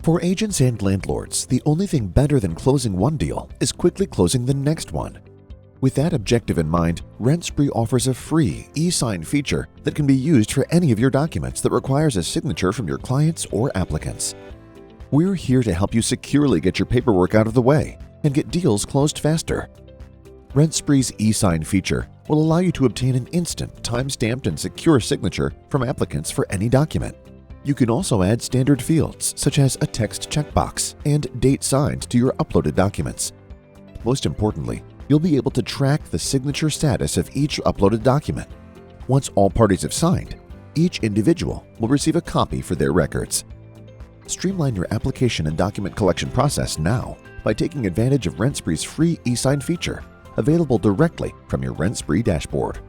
For agents and landlords, the only thing better than closing one deal is quickly closing the next one. With that objective in mind, RentSpree offers a free e-sign feature that can be used for any of your documents that requires a signature from your clients or applicants. We're here to help you securely get your paperwork out of the way and get deals closed faster. RentSpree's e-sign feature will allow you to obtain an instant, time-stamped, and secure signature from applicants for any document. You can also add standard fields such as a text checkbox and date signed to your uploaded documents. Most importantly, you'll be able to track the signature status of each uploaded document. Once all parties have signed, each individual will receive a copy for their records. Streamline your application and document collection process now by taking advantage of RentSpree's free e-sign feature, available directly from your RentSpree dashboard.